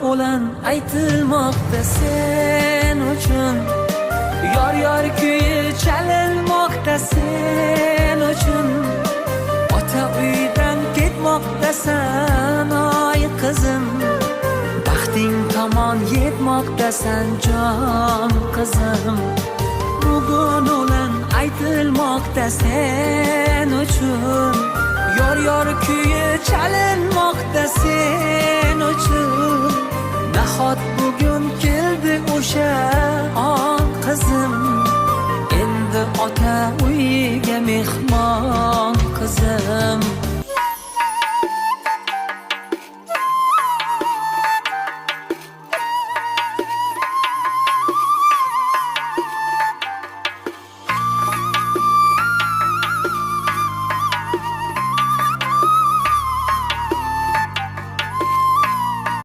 o'lan aytilmoqda sen uchun. Yor yor kuyi chalinmoqda sen uchun. Ota uydan ketmoqdasan oy qizim, baxting tomon yetmoqdasan jon qizim. Bugun o'lan aytilmoqda sen uchun. Yor yor kuyi chalinmoqda sen uchun. Nahot bugun keldi o'sha on qizim, endi ota uyiga mehmon qizim.